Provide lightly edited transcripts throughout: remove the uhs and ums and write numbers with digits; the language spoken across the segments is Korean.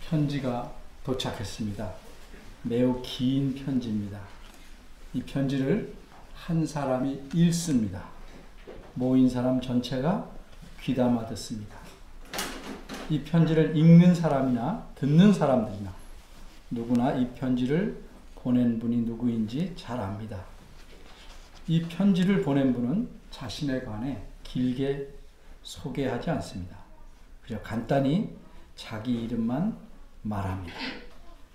편지가 도착했습니다. 매우 긴 편지입니다. 이 편지를 한 사람이 읽습니다. 모인 사람 전체가 귀담아 듣습니다. 이 편지를 읽는 사람이나 듣는 사람들이나 누구나 이 편지를 보낸 분이 누구인지 잘 압니다. 이 편지를 보낸 분은 자신에 관해 길게 소개하지 않습니다. 그저 간단히 자기 이름만 말합니다.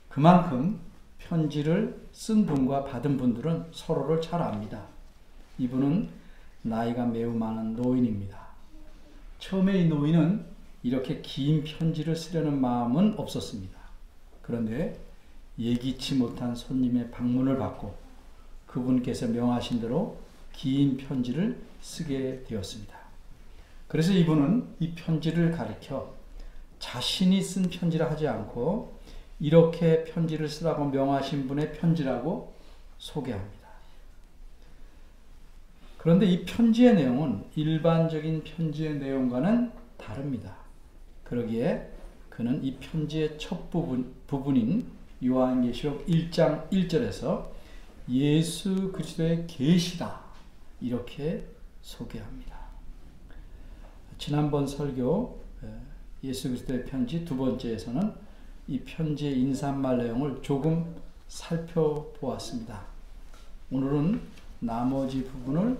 그만큼 편지를 쓴 분과 받은 분들은 서로를 잘 압니다. 이분은 나이가 매우 많은 노인입니다. 처음에 이 노인은 이렇게 긴 편지를 쓰려는 마음은 없었습니다. 그런데 예기치 못한 손님의 방문을 받고 그분께서 명하신 대로 긴 편지를 쓰게 되었습니다. 그래서 이분은 이 편지를 가리켜 자신이 쓴 편지라 하지 않고 이렇게 편지를 쓰라고 명하신 분의 편지라고 소개합니다. 그런데 이 편지의 내용은 일반적인 편지의 내용과는 다릅니다. 그러기에 그는 이 편지의 첫 부분인 요한계시록 1장 1절에서 예수 그리스도의 계시다 이렇게 소개합니다. 지난번 설교 예수 그리스도의 편지 두 번째에서는 이 편지의 인사말 내용을 조금 살펴보았습니다. 오늘은 나머지 부분을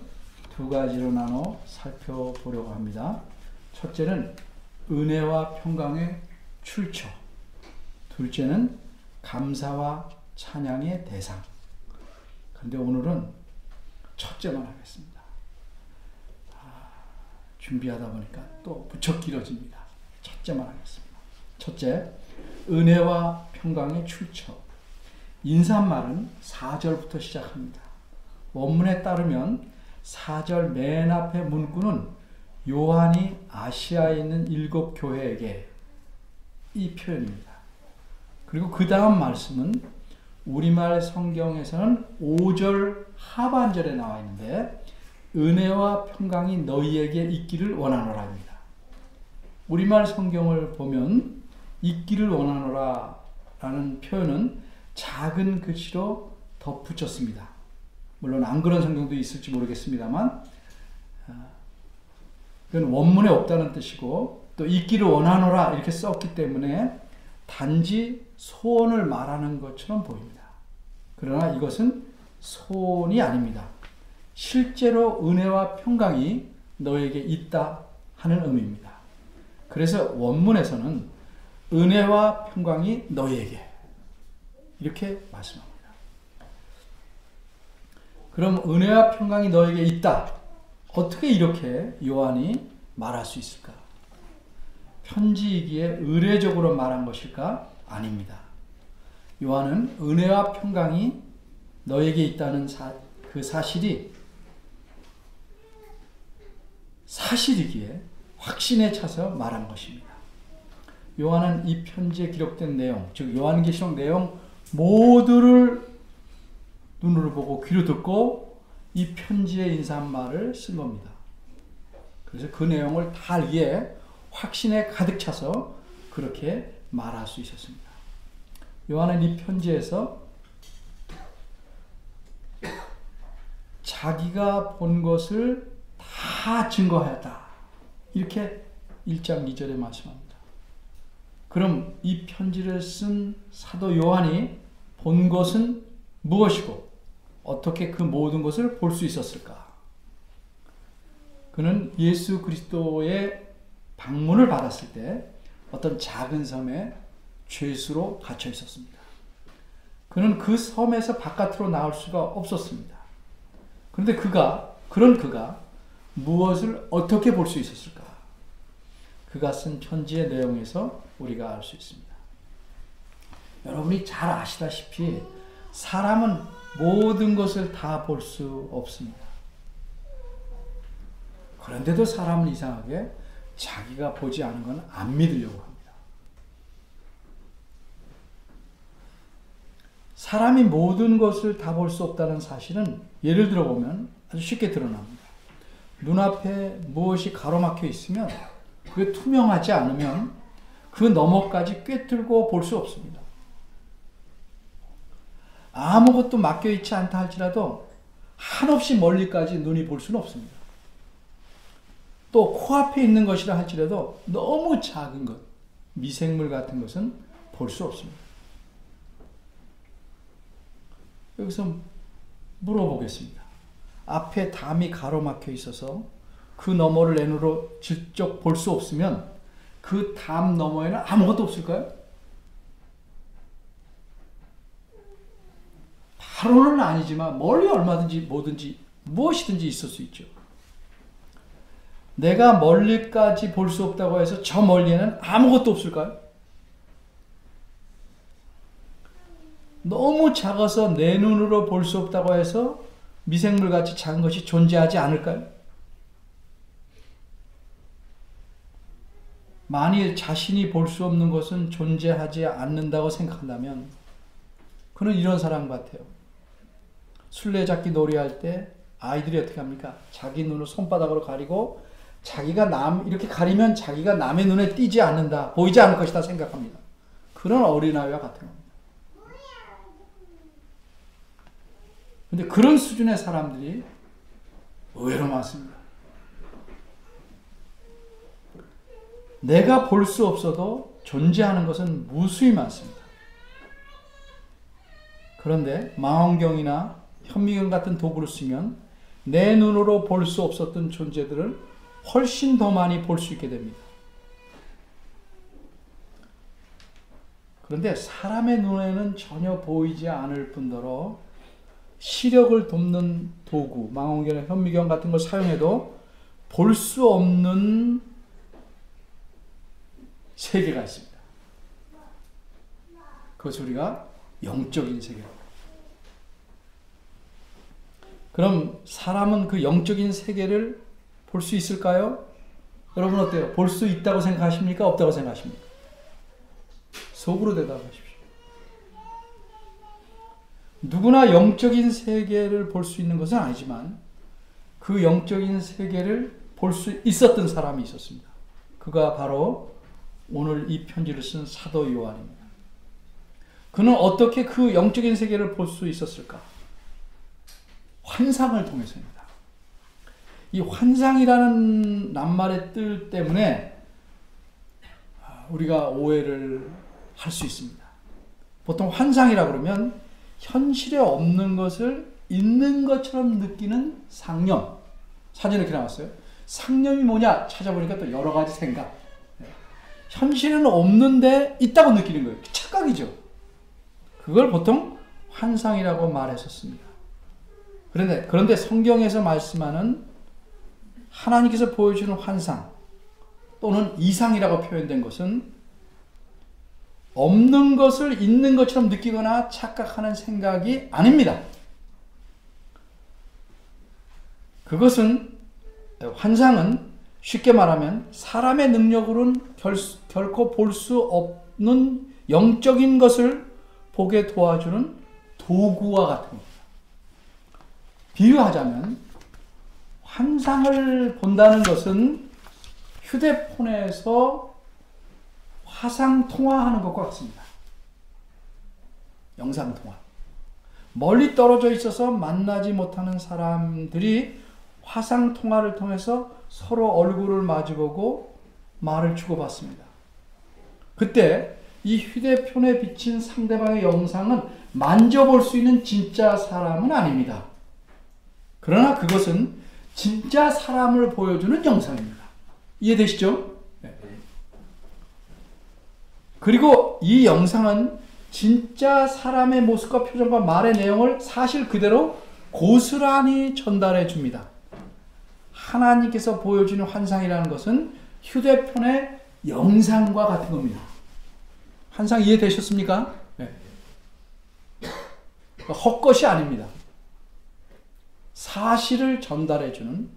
두 가지로 나눠 살펴보려고 합니다. 첫째는 은혜와 평강의 출처, 둘째는 감사와 찬양의 대상. 그런데 오늘은 첫째만 하겠습니다. 준비하다 보니까 또 무척 길어집니다. 첫째만 하겠습니다. 첫째, 은혜와 평강의 출처. 인사말은 4절부터 시작합니다. 원문에 따르면 4절 맨 앞에 문구는 요한이 아시아에 있는 7 교회에게 이 표현입니다. 그리고 그 다음 말씀은 우리말 성경에서는 5절 하반절에 나와 있는데 은혜와 평강이 너희에게 있기를 원하노라입니다. 우리말 성경을 보면 있기를 원하노라 라는 표현은 작은 글씨로 덧붙였습니다. 물론 안 그런 성경도 있을지 모르겠습니다만 그건 원문에 없다는 뜻이고 또 있기를 원하노라 이렇게 썼기 때문에 단지 소원을 말하는 것처럼 보입니다. 그러나 이것은 소원이 아닙니다. 실제로 은혜와 평강이 너에게 있다 하는 의미입니다. 그래서 원문에서는 은혜와 평강이 너에게 이렇게 말씀합니다. 그럼 은혜와 평강이 너에게 있다. 어떻게 이렇게 요한이 말할 수 있을까? 편지이기에 의례적으로 말한 것일까? 아닙니다. 요한은 은혜와 평강이 너에게 있다는 그 사실이 사실이기에 확신에 차서 말한 것입니다. 요한은 이 편지에 기록된 내용, 즉 요한계시록 내용 모두를 눈으로 보고 귀로 듣고 이 편지의 인사말을 쓴 겁니다. 그래서 그 내용을 다 알기에 확신에 가득 차서 그렇게 말할 수 있었습니다. 요한은 이 편지에서 자기가 본 것을 다 증거하였다. 이렇게 1장 2절에 말씀합니다. 그럼 이 편지를 쓴 사도 요한이 본 것은 무엇이고 어떻게 그 모든 것을 볼 수 있었을까? 그는 예수 그리스도의 방문을 받았을 때 어떤 작은 섬에 죄수로 갇혀 있었습니다. 그는 그 섬에서 바깥으로 나올 수가 없었습니다. 그런데 그가 무엇을 어떻게 볼 수 있었을까? 그가 쓴 편지의 내용에서 우리가 알 수 있습니다. 여러분이 잘 아시다시피 사람은 모든 것을 다 볼 수 없습니다. 그런데도 사람은 이상하게 자기가 보지 않은 건 안 믿으려고 합니다. 사람이 모든 것을 다 볼 수 없다는 사실은 예를 들어보면 아주 쉽게 드러납니다. 눈앞에 무엇이 가로막혀 있으면 그게 투명하지 않으면 그 너머까지 꿰뚫고 볼 수 없습니다. 아무것도 맡겨있지 않다 할지라도 한없이 멀리까지 눈이 볼 수는 없습니다. 또 코앞에 있는 것이라 할지라도 너무 작은 것, 미생물 같은 것은 볼 수 없습니다. 여기서 물어보겠습니다. 앞에 담이 가로막혀 있어서 그 너머를 내 눈으로 직접 볼 수 없으면 그 담 너머에는 아무것도 없을까요? 바로는 아니지만 멀리 얼마든지 뭐든지 무엇이든지 있을 수 있죠. 내가 멀리까지 볼 수 없다고 해서 저 멀리에는 아무것도 없을까요? 너무 작아서 내 눈으로 볼 수 없다고 해서 미생물같이 작은 것이 존재하지 않을까요? 만일 자신이 볼 수 없는 것은 존재하지 않는다고 생각한다면 그는 이런 사람 같아요. 술래잡기 놀이할 때 아이들이 어떻게 합니까? 자기 눈을 손바닥으로 가리고 자기가 이렇게 가리면 자기가 남의 눈에 띄지 않는다, 보이지 않을 것이다 생각합니다. 그런 어린아이와 같은 겁니다. 근데 그런 수준의 사람들이 의외로 많습니다. 내가 볼 수 없어도 존재하는 것은 무수히 많습니다. 그런데 망원경이나 현미경 같은 도구를 쓰면 내 눈으로 볼 수 없었던 존재들을 훨씬 더 많이 볼 수 있게 됩니다. 그런데 사람의 눈에는 전혀 보이지 않을 뿐더러 시력을 돕는 도구, 망원경이나 현미경 같은 걸 사용해도 볼 수 없는 세계가 있습니다. 그것을 우리가 영적인 세계라고. 그럼 사람은 그 영적인 세계를 볼 수 있을까요? 여러분 어때요? 볼 수 있다고 생각하십니까? 없다고 생각하십니까? 속으로 대답하십시오. 누구나 영적인 세계를 볼 수 있는 것은 아니지만 그 영적인 세계를 볼 수 있었던 사람이 있었습니다. 그가 바로 오늘 이 편지를 쓴 사도 요한입니다. 그는 어떻게 그 영적인 세계를 볼 수 있었을까? 환상을 통해서입니다. 이 환상이라는 낱말의 뜻 때문에 우리가 오해를 할 수 있습니다. 보통 환상이라고 그러면 현실에 없는 것을 있는 것처럼 느끼는 상념. 사진에 이렇게 나왔어요. 상념이 뭐냐 찾아보니까 또 여러 가지 생각. 현실에는 없는데 있다고 느끼는 거예요. 착각이죠. 그걸 보통 환상이라고 말했었습니다. 그런데 성경에서 말씀하는 하나님께서 보여주는 환상 또는 이상이라고 표현된 것은 없는 것을 있는 것처럼 느끼거나 착각하는 생각이 아닙니다. 그것은 환상은 쉽게 말하면 사람의 능력으로는 결코 볼 수 없는 영적인 것을 보게 도와주는 도구와 같은 겁니다. 비유하자면 환상을 본다는 것은 휴대폰에서 화상 통화하는 것과 같습니다. 영상 통화. 멀리 떨어져 있어서 만나지 못하는 사람들이 화상 통화를 통해서 서로 얼굴을 마주보고 말을 주고받습니다. 그때 이 휴대폰에 비친 상대방의 영상은 만져볼 수 있는 진짜 사람은 아닙니다. 그러나 그것은 진짜 사람을 보여주는 영상입니다. 이해되시죠? 네. 그리고 이 영상은 진짜 사람의 모습과 표정과 말의 내용을 사실 그대로 고스란히 전달해 줍니다. 하나님께서 보여주는 환상이라는 것은 휴대폰의 영상과 같은 겁니다. 환상 이해되셨습니까? 네. 헛것이 아닙니다. 사실을 전달해 주는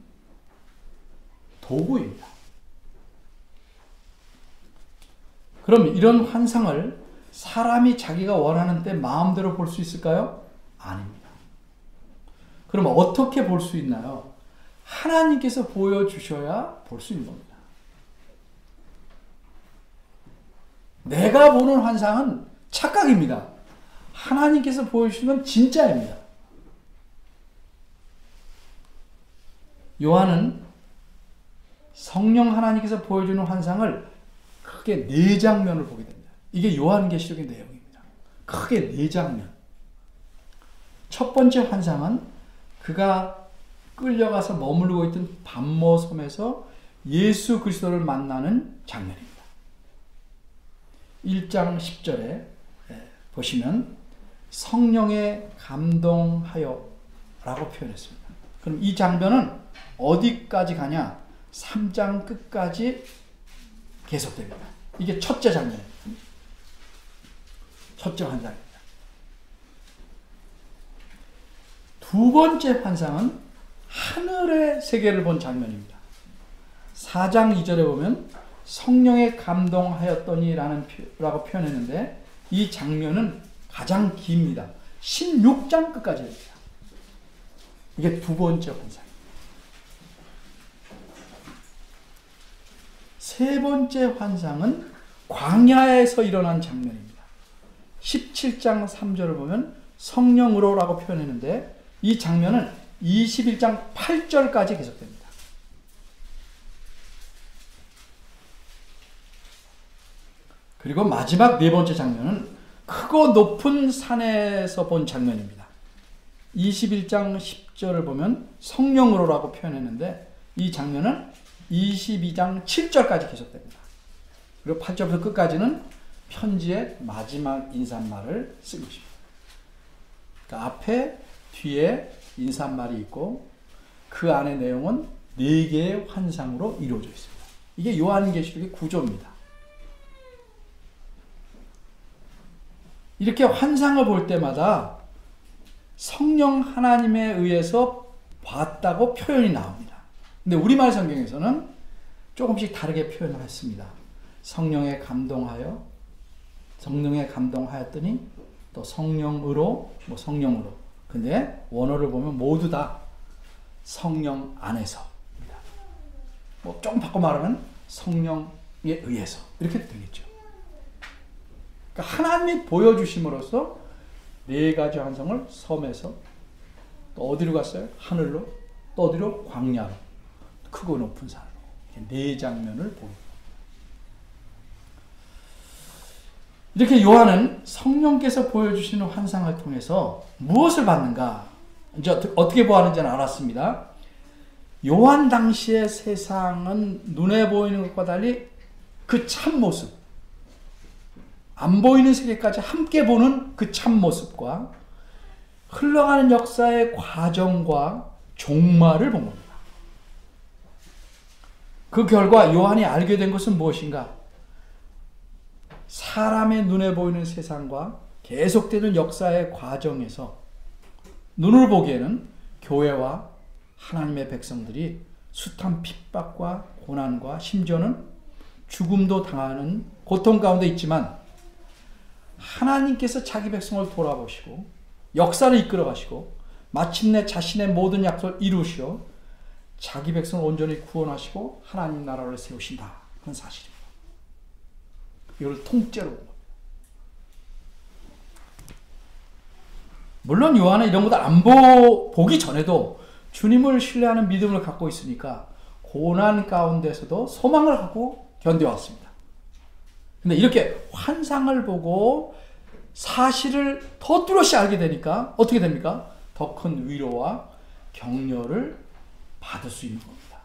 도구입니다. 그럼 이런 환상을 사람이 자기가 원하는 때 마음대로 볼 수 있을까요? 아닙니다. 그럼 어떻게 볼 수 있나요? 하나님께서 보여주셔야 볼 수 있는 겁니다. 내가 보는 환상은 착각입니다. 하나님께서 보여주시는 건 진짜입니다. 요한은 성령 하나님께서 보여주는 환상을 크게 4장면을 보게 됩니다. 이게 요한계시록의 내용입니다. 크게 4장면. 첫 번째 환상은 그가 끌려가서 머무르고 있던 반모 섬에서 예수 그리스도를 만나는 장면입니다. 1장 10절에 보시면 성령에 감동하여 라고 표현했습니다. 그럼 이 장면은 어디까지 가냐? 3장 끝까지 계속됩니다. 이게 첫째 장면입니다. 첫째 환상입니다. 두 번째 환상은 하늘의 세계를 본 장면입니다. 4장 2절에 보면 성령에 감동하였더니 라고 표현했는데 이 장면은 가장 깁니다. 16장 끝까지 됩니다. 이게 두 번째 환상입니다. 세 번째 환상은 광야에서 일어난 장면입니다. 17장 3절을 보면 성령으로라고 표현했는데 이 장면은 21장 8절까지 계속됩니다. 그리고 마지막 네 번째 장면은 크고 높은 산에서 본 장면입니다. 21장 10절을 보면 성령으로라고 표현했는데 이 장면은 22장 7절까지 계속됩니다. 그리고 8절부터 끝까지는 편지의 마지막 인사말을 쓰고 있습니다. 그러니까 앞에 뒤에 인사말이 있고 그 안의 내용은 4개의 환상으로 이루어져 있습니다. 이게 요한계시록의 구조입니다. 이렇게 환상을 볼 때마다 성령 하나님에 의해서 봤다고 표현이 나옵니다. 근데 우리말 성경에서는 조금씩 다르게 표현을 했습니다. 성령에 감동하였더니 또 성령으로, 성령으로. 근데 원어를 보면 모두 다 성령 안에서입니다. 조금 바꿔 말하면 성령에 의해서 이렇게 되겠죠. 그러니까 하나님이 보여주심으로써 4가지 환상을 섬에서 또 어디로 갔어요? 하늘로, 또 어디로? 광야로, 크고 높은 산으로. 4장면을 보입니다. 이렇게 요한은 성령께서 보여주시는 환상을 통해서 무엇을 받는가? 이제 어떻게 보았는지는 알았습니다. 요한 당시의 세상은 눈에 보이는 것과 달리 그 참모습, 안 보이는 세계까지 함께 보는 그 참모습과 흘러가는 역사의 과정과 종말을 본 겁니다. 그 결과 요한이 알게 된 것은 무엇인가? 사람의 눈에 보이는 세상과 계속되는 역사의 과정에서 눈을 보기에는 교회와 하나님의 백성들이 숱한 핍박과 고난과 심지어는 죽음도 당하는 고통 가운데 있지만 하나님께서 자기 백성을 돌아보시고 역사를 이끌어 가시고 마침내 자신의 모든 약속을 이루시어 자기 백성을 온전히 구원하시고 하나님 나라를 세우신다. 그런 사실입니다. 이걸 통째로 본 겁니다. 물론 요한은 이런 것도 안 보기 전에도 주님을 신뢰하는 믿음을 갖고 있으니까 고난 가운데서도 소망을 하고 견뎌왔습니다. 근데 이렇게 환상을 보고 사실을 더 뚜렷이 알게 되니까 어떻게 됩니까? 더 큰 위로와 격려를 받을 수 있는 겁니다.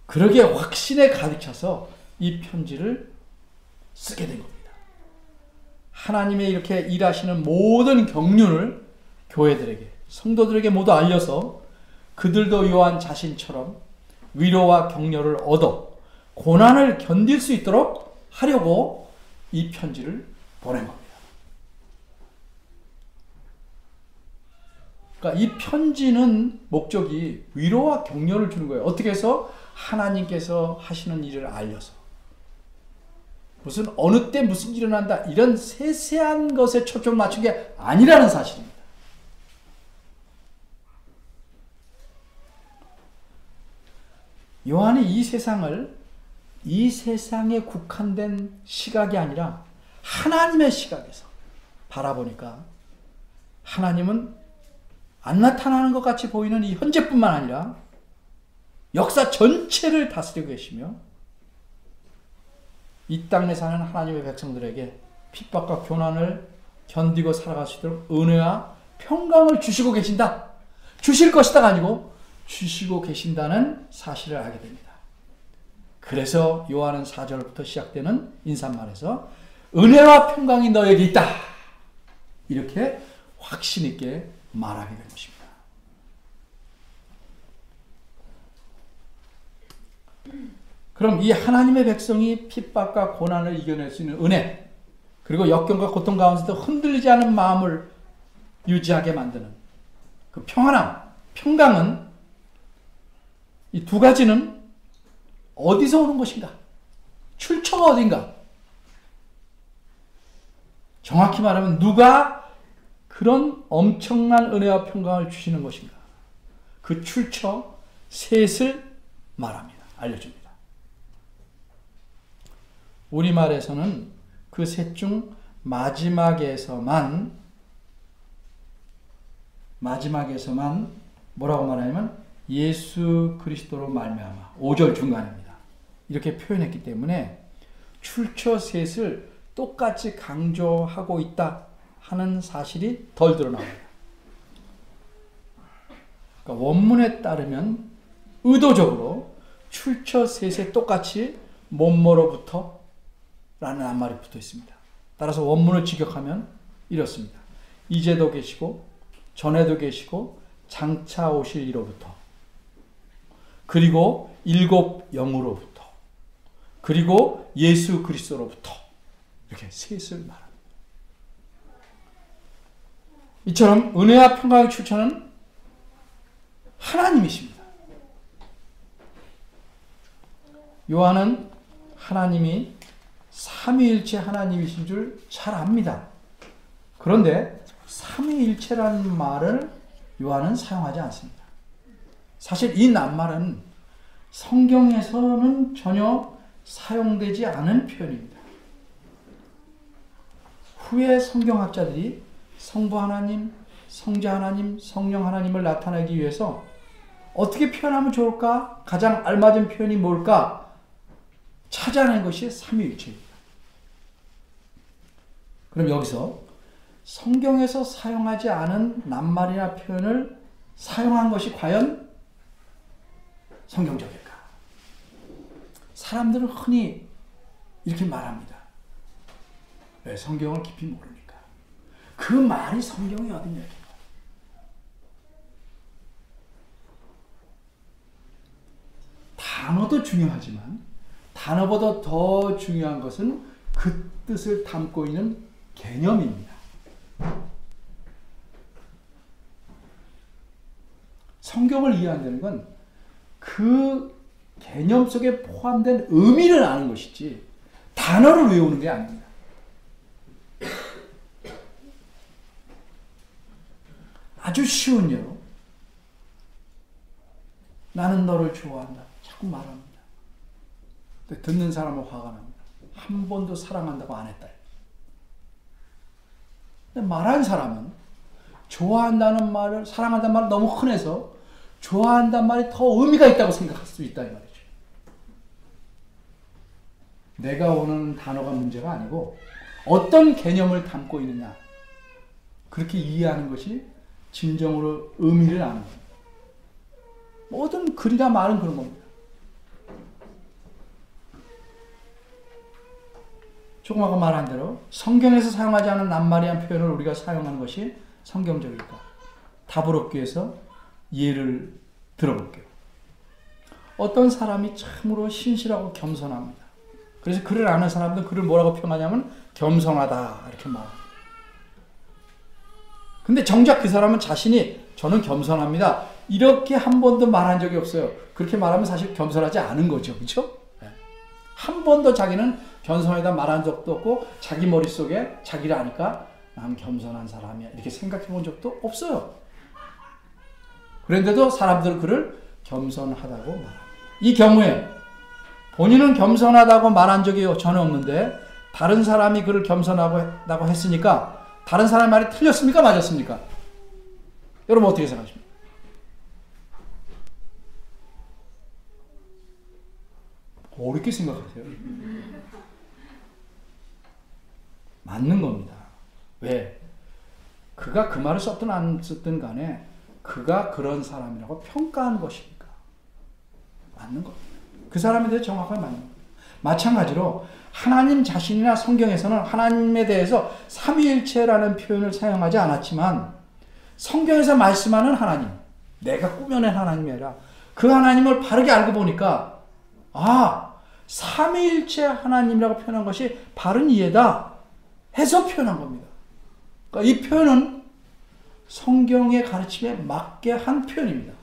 그러기에 확신에 가득 차서 이 편지를 쓰게 된 겁니다. 하나님의 이렇게 일하시는 모든 경륜을 교회들에게, 성도들에게 모두 알려서 그들도 요한 자신처럼 위로와 격려를 얻어 고난을 견딜 수 있도록 하려고 이 편지를 보낸 겁니다. 그러니까 이 편지는 목적이 위로와 격려를 주는 거예요. 어떻게 해서? 하나님께서 하시는 일을 알려서. 무슨 어느 때 무슨 일이 일어난다 이런 세세한 것에 초점을 맞춘 게 아니라는 사실입니다. 요한이 이 세상을 이 세상에 국한된 시각이 아니라 하나님의 시각에서 바라보니까 하나님은 안 나타나는 것 같이 보이는 이 현재뿐만 아니라 역사 전체를 다스리고 계시며 이 땅에 사는 하나님의 백성들에게 핍박과 고난을 견디고 살아갈 수 있도록 은혜와 평강을 주시고 계신다. 주실 것이다가 아니고 주시고 계신다는 사실을 알게 됩니다. 그래서 요한은 4절부터 시작되는 인사말에서 은혜와 평강이 너에게 있다. 이렇게 확신 있게 말하게 된 것입니다. 그럼 이 하나님의 백성이 핍박과 고난을 이겨낼 수 있는 은혜, 그리고 역경과 고통 가운데도 흔들리지 않은 마음을 유지하게 만드는 그 평안함, 평강은 이 두 가지는 어디서 오는 것인가? 출처가 어딘가? 정확히 말하면 누가 그런 엄청난 은혜와 평강을 주시는 것인가? 그 출처 셋을 말합니다. 알려줍니다. 우리말에서는 그 셋 중 마지막에서만 뭐라고 말하냐면 예수 그리스도로 말미암아 5절 중간입니다. 이렇게 표현했기 때문에 출처 셋을 똑같이 강조하고 있다 하는 사실이 덜 드러납니다. 그러니까 원문에 따르면 의도적으로 출처 셋에 똑같이 뭐뭐로부터 라는 낱말이 붙어 있습니다. 따라서 원문을 직역하면 이렇습니다. 이제도 계시고 전에도 계시고 장차 오실 이로부터, 그리고 일곱 영으로부터, 그리고 예수 그리스도로부터, 이렇게 셋을 말합니다. 이처럼 은혜와 평강의 출처는 하나님이십니다. 요한은 하나님이 삼위일체 하나님이신 줄 잘 압니다. 그런데 삼위일체라는 말을 요한은 사용하지 않습니다. 사실 이 낱말은 성경에서는 전혀 사용되지 않은 표현입니다. 후에 성경학자들이 성부 하나님, 성자 하나님, 성령 하나님을 나타내기 위해서 어떻게 표현하면 좋을까? 가장 알맞은 표현이 뭘까? 찾아낸 것이 삼위일체입니다. 그럼 여기서 성경에서 사용하지 않은 낱말이나 표현을 사용한 것이 과연 성경적일까? 사람들은 흔히 이렇게 말합니다. 왜? 성경을 깊이 모르니까. 그 말이 성경이 어딨냐? 단어도 중요하지만 단어보다 더 중요한 것은 그 뜻을 담고 있는 개념입니다. 성경을 이해한다는 건 그 개념 속에 포함된 의미를 아는 것이지 단어를 외우는 게 아닙니다. 아주 쉬운 예로 나는 너를 좋아한다. 자꾸 말합니다. 듣는 사람은 화가 납니다. 한 번도 사랑한다고 안 했다. 근데 말한 사람은 좋아한다는 말을, 사랑한다는 말을 너무 흔해서 좋아한다는 말이 더 의미가 있다고 생각할 수 있다 이 말이죠. 내가 원하는 단어가 문제가 아니고 어떤 개념을 담고 있느냐, 그렇게 이해하는 것이 진정으로 의미를 아는 겁니다. 모든 글이나 말은 그런 겁니다. 조금 아까 말한 대로 성경에서 사용하지 않은 낱말이란 표현을 우리가 사용하는 것이 성경적일까? 답을 얻기 위해서 예를 들어볼게요. 어떤 사람이 참으로 신실하고 겸손합니다. 그래서 그를 아는 사람들은 그를 뭐라고 평하냐면 겸손하다 이렇게 말합니다. 근데 정작 그 사람은 자신이 저는 겸손합니다 이렇게 한 번도 말한 적이 없어요. 그렇게 말하면 사실 겸손하지 않은 거죠. 그렇죠? 한 번도 자기는 겸손하다 말한 적도 없고 자기 머릿속에 자기를 아니까 난 겸손한 사람이야 이렇게 생각해 본 적도 없어요. 그런데도 사람들은 그를 겸손하다고 말합니다. 이 경우에 본인은 겸손하다고 말한 적이 전혀 없는데 다른 사람이 그를 겸손하다고 했으니까 다른 사람의 말이 틀렸습니까? 맞았습니까? 여러분 어떻게 생각하십니까? 어렵게 생각하세요? 맞는 겁니다. 왜? 그가 그 말을 썼든 안 썼든 간에 그가 그런 사람이라고 평가한 것이니까 맞는 겁니다. 그 사람에 대해 정확하게 맞는 겁니다. 마찬가지로 하나님 자신이나 성경에서는 하나님에 대해서 삼위일체라는 표현을 사용하지 않았지만 성경에서 말씀하는 하나님, 내가 꾸며낸 하나님이 아니라 그 하나님을 바르게 알고 보니까 삼위일체 하나님이라고 표현한 것이 바른 이해다 해서 표현한 겁니다. 그러니까 이 표현은 성경의 가르침에 맞게 한 표현입니다.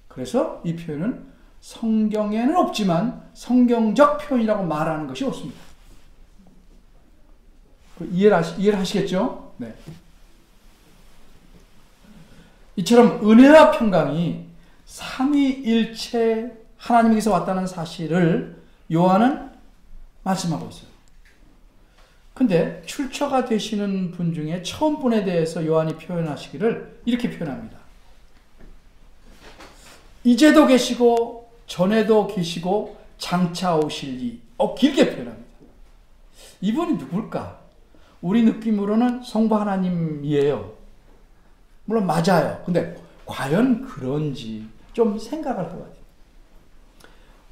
그래서 이 표현은 성경에는 없지만 성경적 표현이라고 말하는 것이 옳습니다. 이해를 하시겠죠? 네. 이처럼 은혜와 평강이 삼위일체 하나님에게서 왔다는 사실을 요한은 말씀하고 있어요. 근데 출처가 되시는 분 중에 처음 분에 대해서 요한이 표현하시기를 이렇게 표현합니다. 이제도 계시고 전에도 계시고 장차 오실 이. 길게 표현합니다. 이분이 누굴까? 우리 느낌으로는 성부 하나님이에요. 물론 맞아요. 근데 과연 그런지 좀 생각할 것 같아요.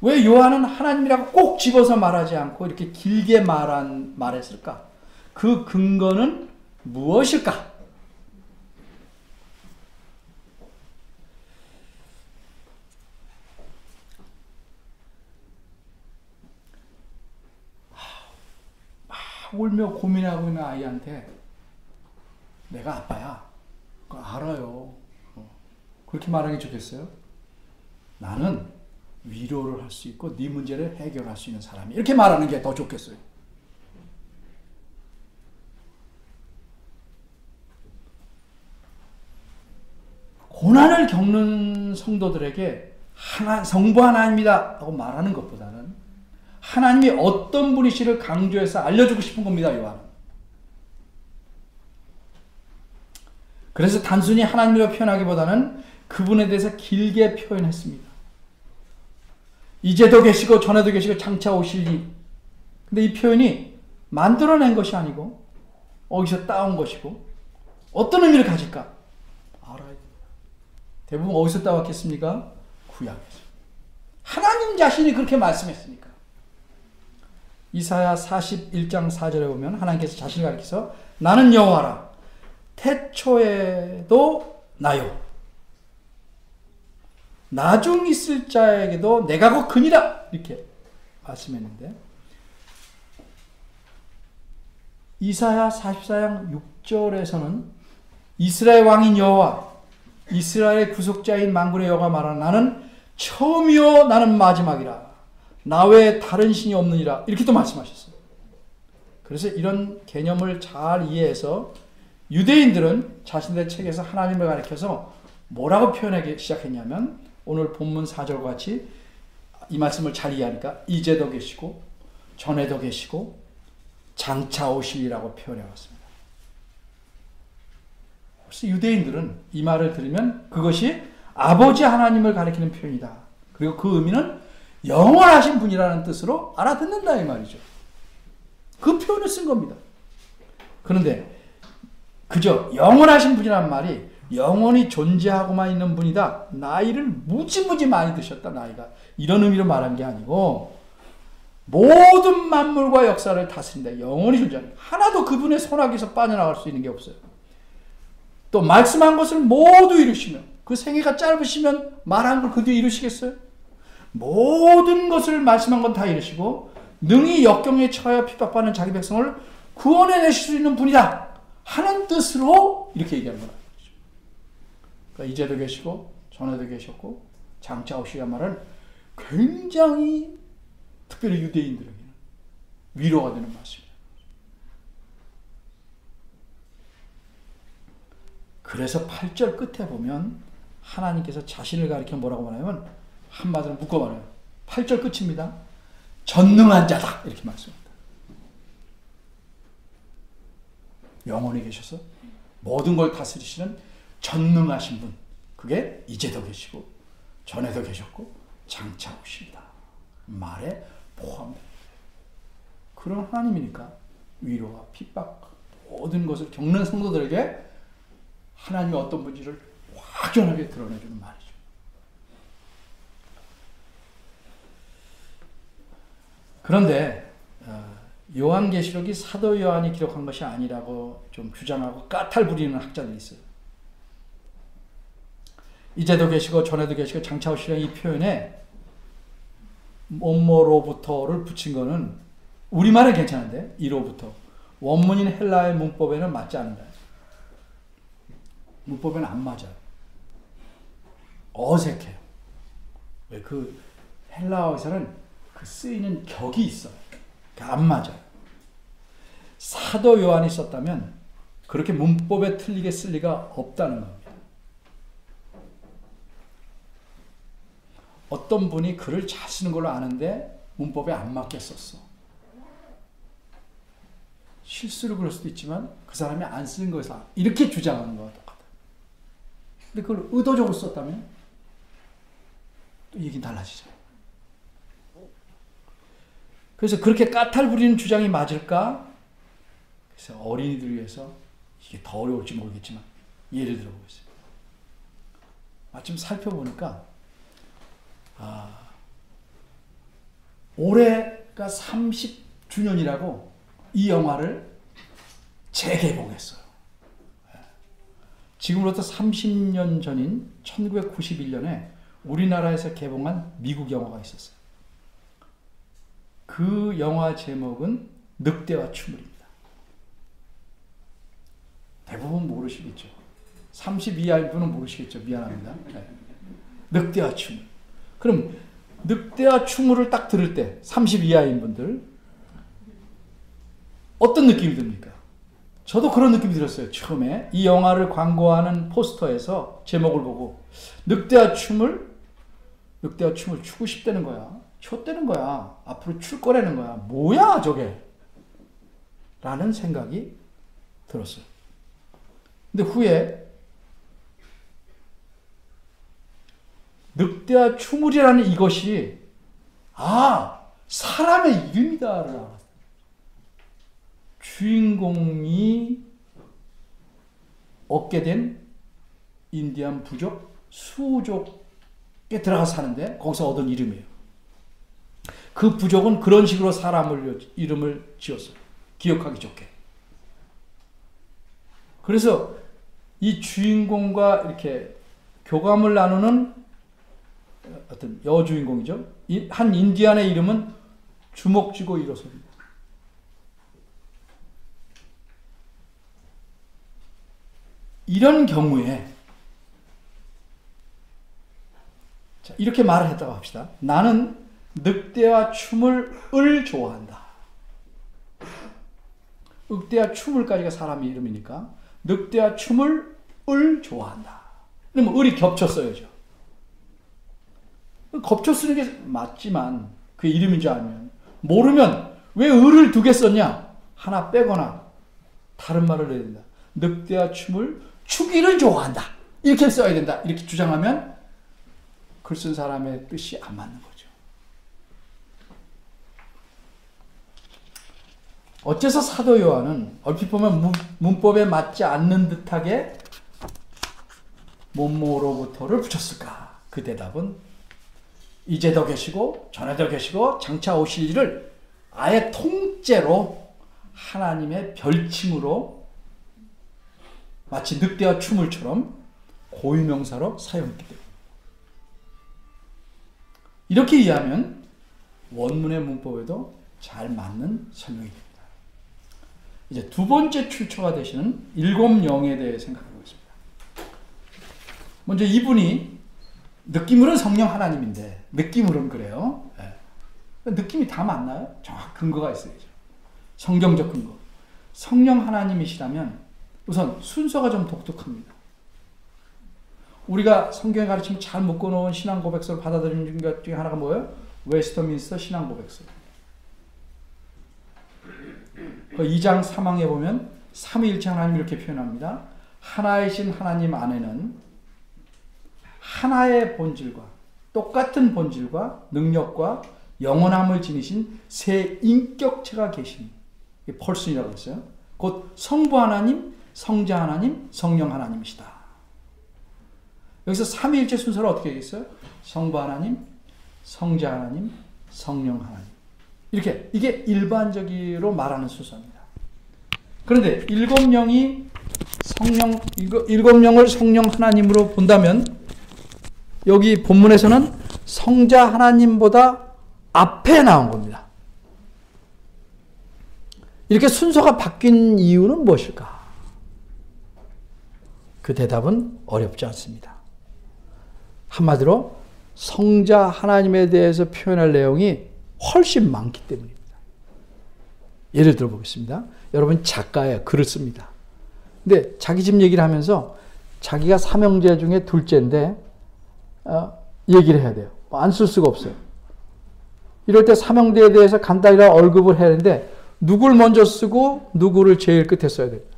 왜 요한은 하나님이라고 꼭 집어서 말하지 않고 이렇게 길게 말했을까? 그 근거는 무엇일까? 울며 고민하고 있는 아이한테 내가 아빠야. 그거 알아요. 그렇게 말하는 게 좋겠어요? 나는 위로를 할 수 있고 네 문제를 해결할 수 있는 사람이 이렇게 말하는 게 더 좋겠어요. 고난을 겪는 성도들에게 성부 하나님이다 하고 말하는 것보다는 하나님이 어떤 분이시를 강조해서 알려주고 싶은 겁니다. 요한은. 그래서 단순히 하나님이라고 표현하기보다는 그분에 대해서 길게 표현했습니다. 이제도 계시고 전에도 계시고 장차 오실 이. 근데 이 표현이 만들어낸 것이 아니고 어디서 따온 것이고 어떤 의미를 가질까? 알아야 돼요. 대부분 어디서 따왔겠습니까? 구약에서. 하나님 자신이 그렇게 말씀했으니까. 이사야 41장 4절에 보면 하나님께서 자신을 가리켜서 나는 여호와라 태초에도 나요 나중 있을 자에게도 내가 곧 그니라 이렇게 말씀했는데 이사야 44장 6절에서는 이스라엘 왕인 여호와 이스라엘의 구속자인 만군의 여호와가 말하는 나는 처음이요 나는 마지막이라 나 외에 다른 신이 없느니라 이렇게 또 말씀하셨어요. 그래서 이런 개념을 잘 이해해서 유대인들은 자신들의 책에서 하나님을 가리켜서 뭐라고 표현하기 시작했냐면 오늘 본문 4절과 같이 이 말씀을 잘 이해하니까 이제도 계시고 전에도 계시고 장차 오시리라고 표현해왔습니다. 그래서 유대인들은 이 말을 들으면 그것이 아버지 하나님을 가리키는 표현이다. 그리고 그 의미는 영원하신 분이라는 뜻으로 알아듣는다 이 말이죠. 그 표현을 쓴 겁니다. 그런데 그저 영원하신 분이라는 말이 영원히 존재하고만 있는 분이다. 나이를 무지무지 많이 드셨다. 나이가. 이런 의미로 말한 게 아니고 모든 만물과 역사를 다스린다. 영원히 존재하는 하나도 그분의 손아귀에서 빠져나갈 수 있는 게 없어요. 또 말씀한 것을 모두 이루시면 그 생애가 짧으시면 말한 걸 그 뒤에 이루시겠어요? 모든 것을 말씀한 건 다 이루시고 능히 역경에 처하여 핍박받는 자기 백성을 구원해내실 수 있는 분이다 하는 뜻으로 이렇게 얘기한 거라. 그러니까 이제도 계시고 전에도 계셨고 장차 오시란 말은 굉장히 특별히 유대인들에게는 위로가 되는 말씀입니다. 그래서 8절 끝에 보면 하나님께서 자신을 가리켜 뭐라고 말하냐면 한마디로 묶어버려요. 8절 끝입니다. 전능한 자다 이렇게 말씀합니다. 영원히 계셔서 모든 걸 다스리시는 전능하신 분, 그게 이제도 계시고 전에도 계셨고 장차 오십니다 말에 포함됩니다. 그런 하나님이니까 위로와 핍박 모든 것을 겪는 성도들에게 하나님의 어떤 분지를 확연하게 드러내주는 말이죠. 그런데 요한계시록이 사도 요한이 기록한 것이 아니라고 좀 주장하고 까탈 부리는 학자들이 있어요. 이제도 계시고 전에도 계시고 장차 오시리라 이 표현에 뭐뭐로부터를 붙인 거는 우리말은 괜찮은데 이로부터 원문인 헬라의 문법에는 맞지 않는다. 문법에는 안 맞아요. 어색해요. 왜 그 헬라어에서는 그 쓰이는 격이 있어요. 안 맞아요. 사도 요한이 썼다면 그렇게 문법에 틀리게 쓸 리가 없다는 겁니다. 어떤 분이 글을 잘 쓰는 걸로 아는데 문법에 안 맞게 썼어. 실수로 그럴 수도 있지만 그 사람이 안 쓰는 거에서 이렇게 주장하는 거와 똑같아요. 근데 그걸 의도적으로 썼다면 또 얘기는 달라지죠. 그래서 그렇게 까탈 부리는 주장이 맞을까? 그래서 어린이들을 위해서 이게 더 어려울지 모르겠지만 예를 들어보겠습니다. 마침 살펴보니까 올해가 30주년이라고 이 영화를 재개봉했어요. 지금으로부터 30년 전인 1991년에 우리나라에서 개봉한 미국 영화가 있었어요. 그 영화 제목은 늑대와 추물입니다. 대부분 모르시겠죠. 30 이하인 분은 모르시겠죠. 미안합니다. 네. 늑대와 추물. 그럼 늑대와 추물을 딱 들을 때 30 이하인 분들 어떤 느낌이 듭니까? 저도 그런 느낌이 들었어요. 처음에 이 영화를 광고하는 포스터에서 제목을 보고 늑대와 춤을 추고 싶다는 거야. 췄다는 거야. 앞으로 출 거라는 거야. 뭐야 저게? 라는 생각이 들었어요. 근데 후에 늑대와 추물이라는 이것이 사람의 이름이다를 알았어요. 주인공이 얻게 된 인디안 부족, 수족에 들어가서 사는데 거기서 얻은 이름이에요. 그 부족은 그런 식으로 사람을 이름을 지었어요. 기억하기 좋게. 그래서 이 주인공과 이렇게 교감을 나누는 어떤 여주인공이죠. 한 인디안의 이름은 주먹 쥐고 일어섭니다. 이런 경우에 자, 이렇게 말을 했다고 합시다. 나는 늑대와 추물을 좋아한다. 늑대와 추물까지가 사람의 이름이니까 늑대와 추물을 좋아한다. 그러면 을이 겹쳐 써야죠. 겹쳐 쓰는 게 맞지만 그 이름인 줄 알면 모르면 왜 을을 두 개 썼냐? 하나 빼거나 다른 말을 해야 된다. 늑대와 추물 추기를 좋아한다. 이렇게 써야 된다. 이렇게 주장하면 글 쓴 사람의 뜻이 안 맞는 거죠. 어째서 사도 요한은 얼핏 보면 문법에 맞지 않는 듯하게 뭐뭐로부터를 붙였을까? 그 대답은 이제도 계시고 전에도 계시고 장차 오실 일을 아예 통째로 하나님의 별칭으로 마치 늑대와 추물처럼 고유명사로 사용했기 때문입니다. 이렇게 이해하면 원문의 문법에도 잘 맞는 설명이 됩니다. 이제 두 번째 출처가 되시는 일곱 영에 대해 생각해 보겠습니다. 먼저 이분이 느낌으로는 성령 하나님인데 느낌으로는 그래요. 네. 느낌이 다 맞나요? 정확 근거가 있어야죠. 성경적 근거. 성령 하나님이시라면 우선 순서가 좀 독특합니다. 우리가 성경에 가르치면 잘 묶어놓은 신앙 고백서를 받아들이는 것 중에 하나가 뭐예요? 웨스터민스터 신앙 고백서. 그 2장 3항에 보면 삼위일체 하나님 이렇게 표현합니다. 하나이신 하나님 안에는 하나의 본질과 똑같은 본질과 능력과 영원함을 지니신 세 인격체가 계신 펄슨이라고 했어요. 곧 성부 하나님, 성자 하나님, 성령 하나님이시다. 여기서 삼위일체 순서를 어떻게 얘기했어요? 성부 하나님, 성자 하나님, 성령 하나님. 이렇게 이게 일반적으로 말하는 순서입니다. 그런데 일곱 명을 성령 하나님으로 본다면 여기 본문에서는 성자 하나님보다 앞에 나온 겁니다. 이렇게 순서가 바뀐 이유는 무엇일까? 그 대답은 어렵지 않습니다. 한마디로 성자 하나님에 대해서 표현할 내용이 훨씬 많기 때문입니다. 예를 들어 보겠습니다. 여러분 작가예요. 글을 씁니다. 근데 자기 집 얘기를 하면서 자기가 삼형제 중에 둘째인데 얘기를 해야 돼요. 안 쓸 수가 없어요. 이럴 때 삼형제에 대해서 간단히 언급을 해야 하는데 누굴 먼저 쓰고 누구를 제일 끝에 써야 됩니다.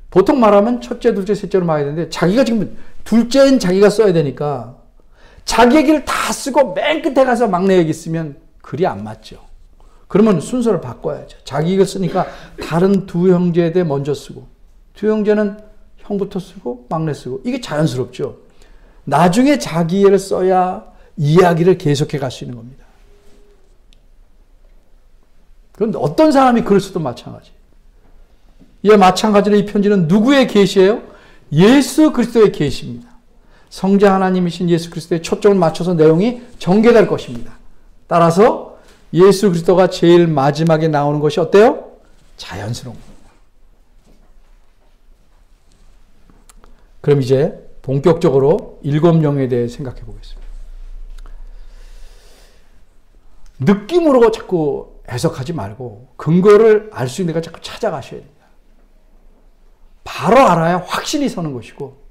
보통 말하면 첫째, 둘째, 셋째로 말해야 되는데 자기가 지금 둘째인 자기가 써야 되니까 자기 얘기를 다 쓰고 맨 끝에 가서 막내 얘기 쓰면 글이 안 맞죠. 그러면 순서를 바꿔야죠. 자기 얘기를 쓰니까 다른 두 형제에 대해 먼저 쓰고 두 형제는 형부터 쓰고 막내 쓰고 이게 자연스럽죠. 나중에 자기 얘를 써야 이야기를 계속해 갈 수 있는 겁니다. 그런데 어떤 사람이 글을 써도 마찬가지. 이에 마찬가지로 이 편지는 누구의 계시예요? 예수 그리스도의 계시입니다. 성자 하나님이신 예수 그리스도의 초점을 맞춰서 내용이 전개될 것입니다. 따라서 예수 그리스도가 제일 마지막에 나오는 것이 어때요? 자연스러운 겁니다. 그럼 이제 본격적으로 일곱 영에 대해 생각해 보겠습니다. 느낌으로 자꾸 해석하지 말고 근거를 알 수 있는 걸 자꾸 찾아가셔야 됩니다. 바로 알아야 확신이 서는 것이고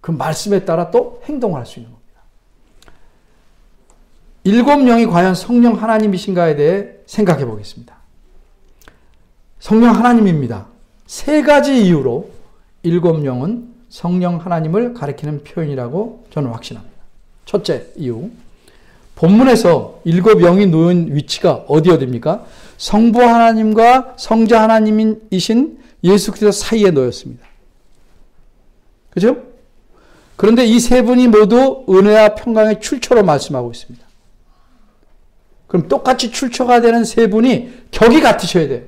그 말씀에 따라 또 행동할 수 있는 겁니다. 일곱 영이 과연 성령 하나님이신가에 대해 생각해 보겠습니다. 성령 하나님입니다. 세 가지 이유로 일곱 영은 성령 하나님을 가리키는 표현이라고 저는 확신합니다. 첫째 이유, 본문에서 일곱 영이 놓인 위치가 어디입니까? 성부 하나님과 성자 하나님이신 예수 그리스도 사이에 놓였습니다. 그죠? 그런데 이 세 분이 모두 은혜와 평강의 출처로 말씀하고 있습니다. 그럼 똑같이 출처가 되는 세 분이 격이 같으셔야 돼요.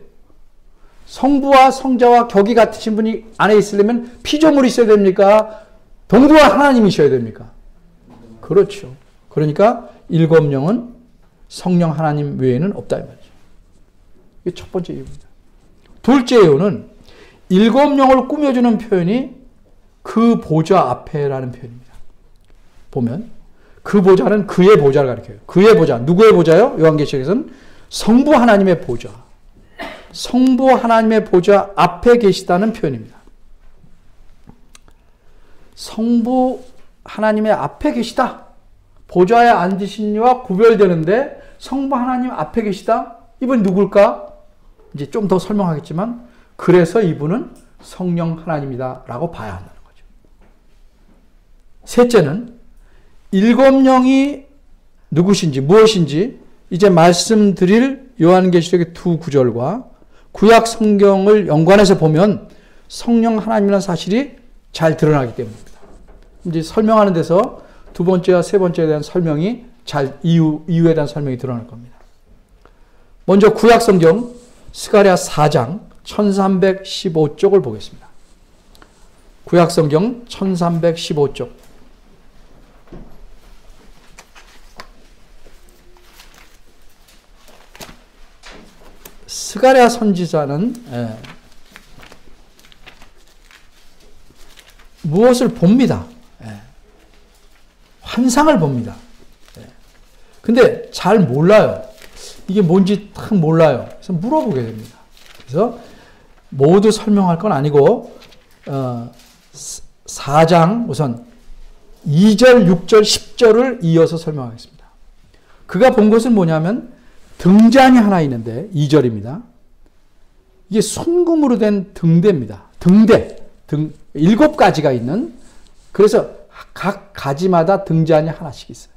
성부와 성자와 격이 같으신 분이 안에 있으려면 피조물이 있어야 됩니까? 동등한 하나님이셔야 됩니까? 그렇죠. 그러니까 일곱 영은 성령 하나님 외에는 없다 이 말이죠. 이게 첫 번째 이유입니다. 둘째 이유는 일곱 영을 꾸며주는 표현이 그 보좌 앞에라는 표현입니다. 보면 그 보좌는 그의 보좌를 가리켜요. 그의 보좌. 누구의 보좌요? 요한계시록에서는 성부 하나님의 보좌. 성부 하나님의 보좌 앞에 계시다는 표현입니다. 성부 하나님의 앞에 계시다. 보좌에 앉으신 이와 구별되는데 성부 하나님 앞에 계시다. 이분 누굴까? 이제 좀 더 설명하겠지만 그래서 이분은 성령 하나님이다 라고 봐야 한다는 거죠. 셋째는 일곱 영이 누구신지 무엇인지 이제 말씀드릴 요한계시록의 두 구절과 구약 성경을 연관해서 보면 성령 하나님이라는 사실이 잘 드러나기 때문입니다. 이제 설명하는 데서 두 번째와 세 번째에 대한 설명이 이유에 대한 설명이 드러날 겁니다. 먼저 구약 성경 스가랴 4장 1315쪽을 보겠습니다. 구약 성경 1315쪽. 스가랴 선지자는 무엇을 봅니다. 환상을 봅니다. 근데 잘 몰라요. 이게 뭔지 딱 몰라요. 그래서 물어보게 됩니다. 그래서 모두 설명할 건 아니고 4장 우선 2절, 6절, 10절을 이어서 설명하겠습니다. 그가 본 것은 뭐냐면 등잔이 하나 있는데 2절입니다. 이게 순금으로 된 등대입니다. 등대, 7가지가 있는, 그래서 각 가지마다 등잔이 하나씩 있어요.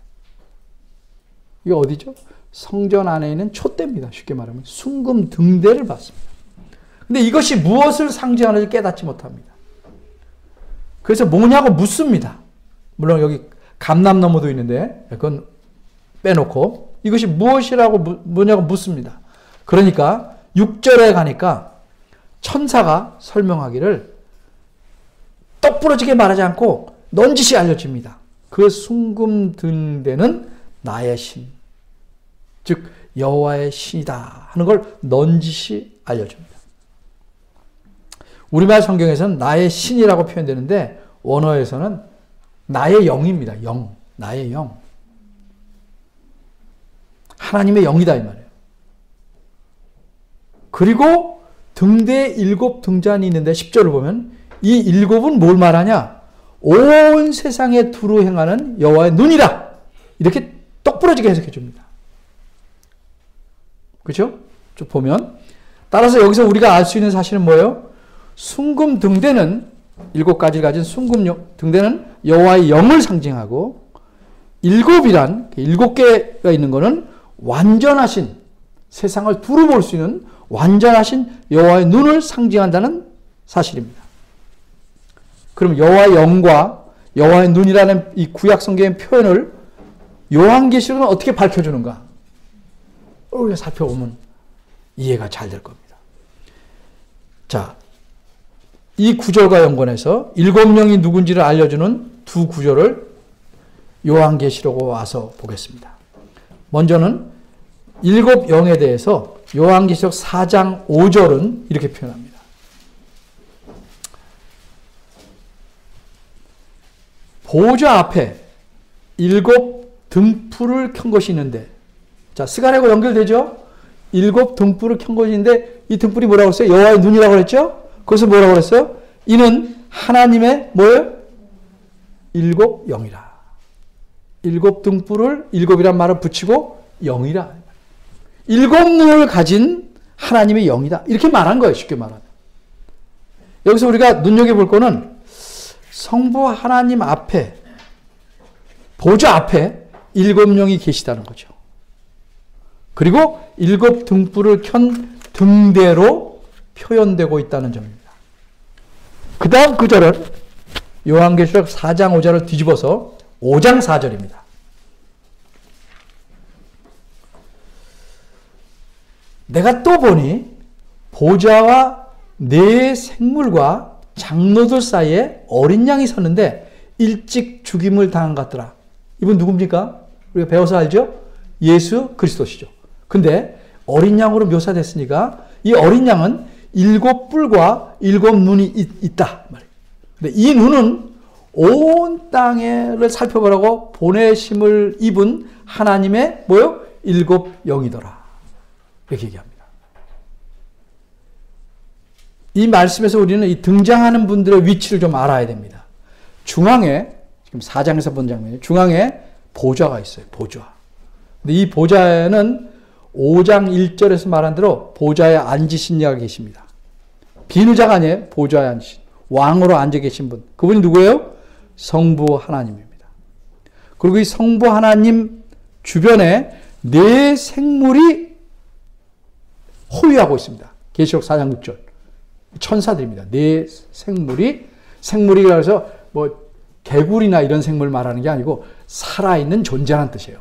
이게 어디죠? 성전 안에 있는 촛대입니다. 쉽게 말하면 순금 등대를 봤습니다. 근데 이것이 무엇을 상징하는지 깨닫지 못합니다. 그래서 뭐냐고 묻습니다. 물론 여기 감람나무도 있는데 그건 빼놓고 이것이 무엇이라고 뭐냐고 묻습니다. 그러니까 6절에 가니까 천사가 설명하기를 똑부러지게 말하지 않고 넌지시 알려줍니다. 그 순금 등대는 나의 신, 즉 여호와의 신이다 하는 걸 넌지시 알려줍니다. 우리말 성경에서는 나의 신이라고 표현되는데 원어에서는 나의 영입니다. 영, 나의 영. 하나님의 영이다 이 말이에요. 그리고 등대에 7등잔이 있는데 10절을 보면 이 7은 뭘 말하냐? 온 세상에 두루 행하는 여호와의 눈이라. 이렇게 똑부러지게 해석해 줍니다. 그렇죠? 쭉 보면 따라서 여기서 우리가 알 수 있는 사실은 뭐예요? 순금 등대는 7가지를 가진 순금 등대는 여호와의 영을 상징하고 7이란 7개가 있는 것은 완전하신 세상을 두루 볼 수 있는 완전하신 여호와의 눈을 상징한다는 사실입니다. 그럼 여호와의 영과 여호와의 눈이라는 이 구약 성경의 표현을 요한계시록은 어떻게 밝혀주는가? 우리가 살펴보면 이해가 잘 될 겁니다. 자, 이 구절과 연관해서 7영이 누군지를 알려주는 두 구절을 요한계시록에 와서 보겠습니다. 먼저는 7영에 대해서 요한계시록 4장 5절은 이렇게 표현합니다. 보좌 앞에 7 등불을 켠 것이 있는데, 자, 스가랴하고 연결되죠? 7 등불을 켠 것이 있는데 이 등불이 뭐라고 했어요? 여호와의 눈이라고 그랬죠? 그것을 뭐라고 그랬어요? 이는 하나님의 뭐예요? 7영이라. 7 등불을 7이란 말을 붙이고 영이라. 7눈을 가진 하나님의 영이다. 이렇게 말한 거예요. 쉽게 말하면. 여기서 우리가 눈여겨볼 거는 성부 하나님 앞에, 보좌 앞에 7영이 계시다는 거죠. 그리고 7 등불을 켠 등대로 표현되고 있다는 점입니다. 그 다음 구절은 요한계시록 4장 5절을 뒤집어서 5장 4절입니다. 내가 또 보니 보좌와 네 생물과 장로들 사이에 어린 양이 섰는데 일찍 죽임을 당한 것 같더라. 이분 누굽니까? 우리가 배워서 알죠? 예수 그리스도시죠. 근데 어린 양으로 묘사됐으니까 이 어린 양은 7뿔과 7눈이 있다. 근데 이 눈은 온 땅을 살펴보라고 보내심을 입은 하나님의 뭐요? 7영이더라. 이렇게 얘기합니다. 이 말씀에서 우리는 이 등장하는 분들의 위치를 좀 알아야 됩니다. 중앙에, 지금 4장에서 본 장면이에요. 중앙에 보좌가 있어요. 보좌. 근데 이 보좌에는 5장 1절에서 말한 대로 보좌에 앉으신 이가 계십니다. 비누자가 아니에요. 보좌에 앉으신, 왕으로 앉아 계신 분. 그분이 누구예요? 성부 하나님입니다. 그리고 이 성부 하나님 주변에 네 생물이 호위하고 있습니다. 계시록 4장 6절. 천사들입니다. 네 생물이라 해서 뭐 개구리나 이런 생물 말하는 게 아니고 살아있는 존재라는 뜻이에요.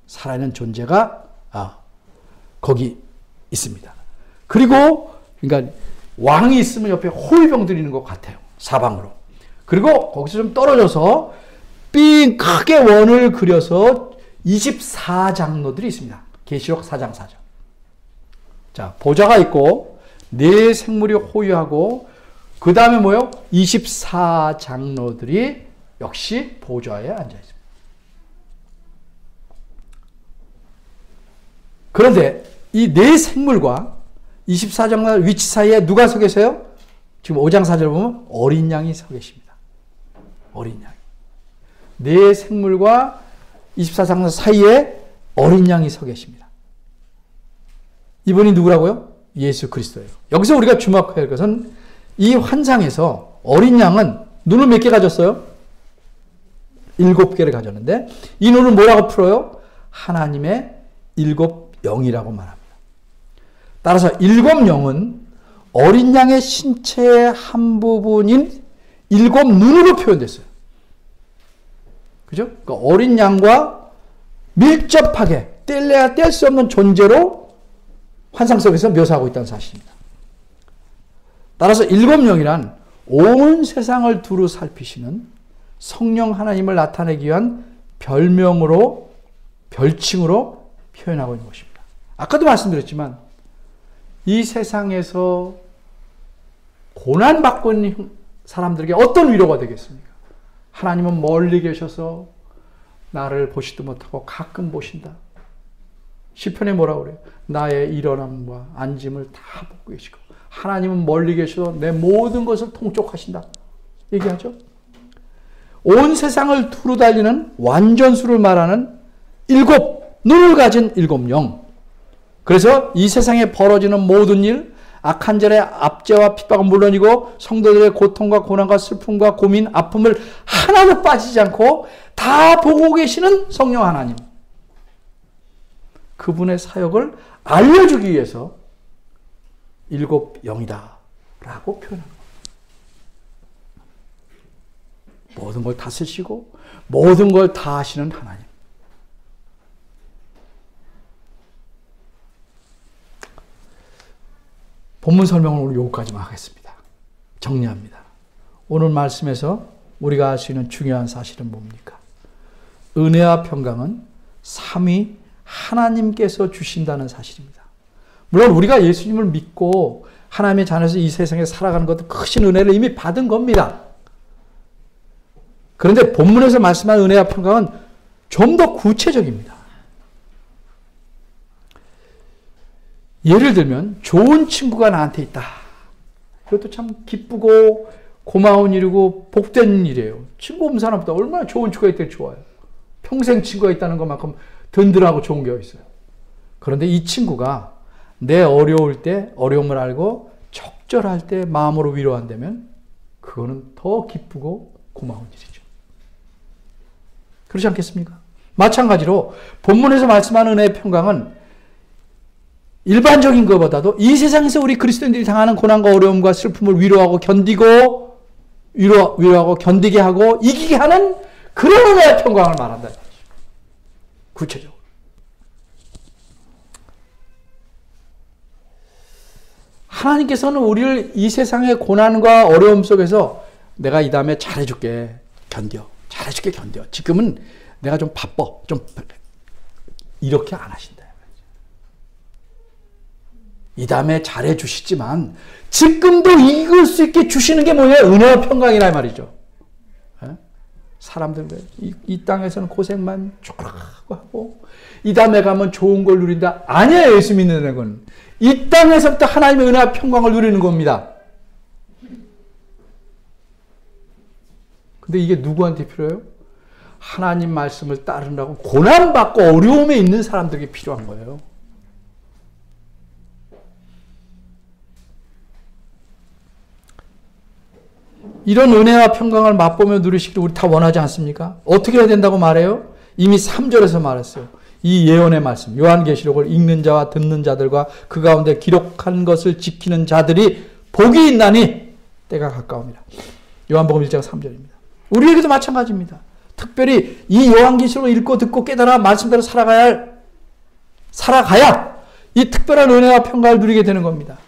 살아있는 존재가 거기 있습니다. 그리고 그러니까 왕이 있으면 옆에 호위병들이 있는 것 같아요. 사방으로. 그리고 거기서 좀 떨어져서 삥 크게 원을 그려서 24장로들이 있습니다. 계시록 4장 4절. 자, 보좌가 있고 네 생물이 호위하고 그 다음에 뭐요? 24장로들이 역시 보좌에 앉아 있습니다. 그런데 이 네 생물과 24장로 위치 사이에 누가 서 계세요? 지금 5장 4절 보면 어린 양이 서 계십니다. 어린 양이. 내 생물과 24장 사이에 어린 양이 서 계십니다. 이분이 누구라고요? 예수 그리스도예요. 여기서 우리가 주목해야 할 것은 이 환상에서 어린 양은 눈을 몇 개 가졌어요? 7개를 가졌는데 이 눈을 뭐라고 풀어요? 하나님의 7영이라고 말합니다. 따라서 7영은 어린 양의 신체의 한 부분인 7눈으로 표현됐어요. 그죠? 그러니까 어린 양과 밀접하게 뗄래야 뗄 수 없는 존재로 환상 속에서 묘사하고 있다는 사실입니다. 따라서 7영이란 온 세상을 두루 살피시는 성령 하나님을 나타내기 위한 별명으로, 별칭으로 표현하고 있는 것입니다. 아까도 말씀드렸지만 이 세상에서 고난받고 있는 사람들에게 어떤 위로가 되겠습니까? 하나님은 멀리 계셔서 나를 보지도 못하고 가끔 보신다. 시편에 뭐라고 그래요? 나의 일어남과 앉음을 다 보고 계시고 하나님은 멀리 계셔서 내 모든 것을 통촉하신다. 얘기하죠. 온 세상을 두루 달리는 완전수를 말하는 7 눈을 가진 7영. 그래서 이 세상에 벌어지는 모든 일, 악한 자의 압제와 핍박은 물론이고 성도들의 고통과 고난과 슬픔과 고민, 아픔을 하나도 빠지지 않고 다 보고 계시는 성령 하나님. 그분의 사역을 알려주기 위해서 7영이다 라고 표현합니다. 모든 걸 다스리시고 모든 걸 다 하시는 하나님. 본문 설명을 오늘 여기까지만 하겠습니다. 정리합니다. 오늘 말씀에서 우리가 알 수 있는 중요한 사실은 뭡니까? 은혜와 평강은 삼위 하나님께서 주신다는 사실입니다. 물론 우리가 예수님을 믿고 하나님의 자녀에서 이 세상에 살아가는 것도 크신 은혜를 이미 받은 겁니다. 그런데 본문에서 말씀하는 은혜와 평강은 좀 더 구체적입니다. 예를 들면 좋은 친구가 나한테 있다. 이것도 참 기쁘고 고마운 일이고 복된 일이에요. 친구 없는 사람보다 얼마나 좋은 친구가 있다면 좋아요. 평생 친구가 있다는 것만큼 든든하고 좋은 게 있어요. 그런데 이 친구가 내 어려울 때 어려움을 알고 적절할 때 마음으로 위로한다면 그거는 더 기쁘고 고마운 일이죠. 그렇지 않겠습니까? 마찬가지로 본문에서 말씀하는 은혜의 평강은 일반적인 것보다도 이 세상에서 우리 그리스도인들이 당하는 고난과 어려움과 슬픔을 위로하고 견디고 위로하고 견디게 하고 이기게 하는 그런 은혜의 평강을 말한다. 구체적으로. 하나님께서는 우리를 이 세상의 고난과 어려움 속에서 내가 이 다음에 잘해줄게. 잘해줄게 견뎌. 지금은 내가 좀 바빠. 이렇게 안 하신다. 이 다음에 잘해주시지만 지금도 이길 수 있게 주시는 게 뭐예요? 은혜와 평강이라 말이죠. 사람들 이 땅에서는 고생만 쭉 하고 이 다음에 가면 좋은 걸 누린다. 아니에요. 예수 믿는 건. 이 땅에서부터 하나님의 은혜와 평강을 누리는 겁니다. 근데 이게 누구한테 필요해요? 하나님 말씀을 따르라고 고난받고 어려움에 있는 사람들에게 필요한 거예요. 이런 은혜와 평강을 맛보며 누리시기를 우리 다 원하지 않습니까? 어떻게 해야 된다고 말해요? 이미 3절에서 말했어요. 이 예언의 말씀, 요한계시록을 읽는 자와 듣는 자들과 그 가운데 기록한 것을 지키는 자들이 복이 있나니 때가 가까웁니다. 요한복음 1장 3절입니다. 우리에게도 마찬가지입니다. 특별히 이 요한계시록을 읽고 듣고 깨달아 말씀대로 살아가야 이 특별한 은혜와 평강을 누리게 되는 겁니다.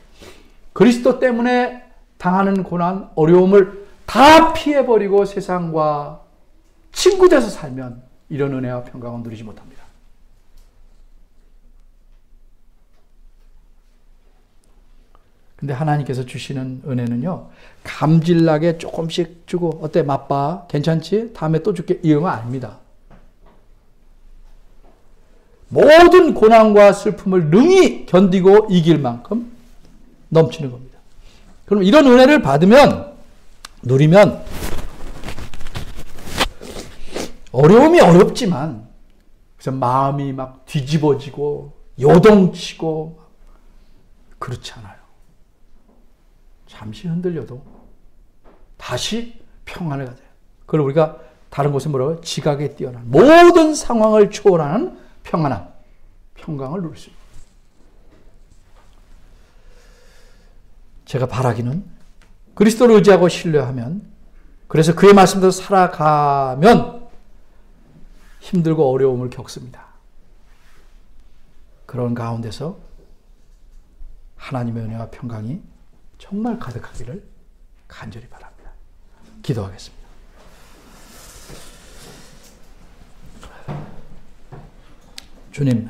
그리스도 때문에 당하는 고난, 어려움을 다 피해버리고 세상과 친구 돼서 살면 이런 은혜와 평강은 누리지 못합니다. 근데 하나님께서 주시는 은혜는요, 감질나게 조금씩 주고, 어때? 맛봐? 괜찮지? 다음에 또 줄게. 이런 거 아닙니다. 모든 고난과 슬픔을 능히 견디고 이길 만큼 넘치는 겁니다. 그럼 이런 은혜를 받으면, 누리면 어려움이 어렵지만 그래서 마음이 막 뒤집어지고 요동치고 그렇지 않아요. 잠시 흔들려도 다시 평안을 가져요. 그걸 우리가 다른 곳에 뭐라고요? 지각에 뛰어난 모든 상황을 초월하는 평안함, 평강을 누릴 수 있습니다. 제가 바라기는 그리스도를 의지하고 신뢰하면, 그래서 그의 말씀대로 살아가면 힘들고 어려움을 겪습니다. 그런 가운데서 하나님의 은혜와 평강이 정말 가득하기를 간절히 바랍니다. 기도하겠습니다. 주님,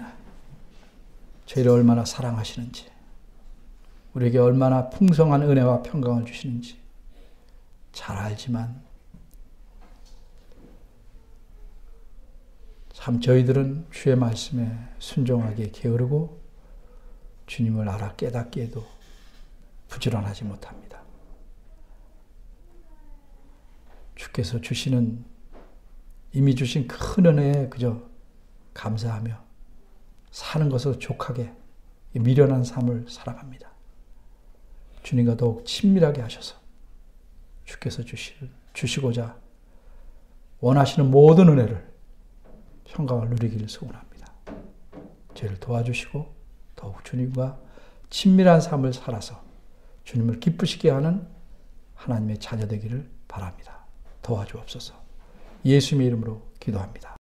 저희를 얼마나 사랑하시는지, 우리에게 얼마나 풍성한 은혜와 평강을 주시는지 잘 알지만 참 저희들은 주의 말씀에 순종하기에 게으르고 주님을 알아 깨닫기에도 부지런하지 못합니다. 주께서 주시는, 이미 주신 큰 은혜에 그저 감사하며 사는 것으로 족하게 미련한 삶을 살아갑니다. 주님과 더욱 친밀하게 하셔서 주께서 주시고자 원하시는 모든 은혜를, 평강을 누리기를 소원합니다. 저희를 도와주시고 더욱 주님과 친밀한 삶을 살아서 주님을 기쁘시게 하는 하나님의 자녀 되기를 바랍니다. 도와주옵소서. 예수님의 이름으로 기도합니다.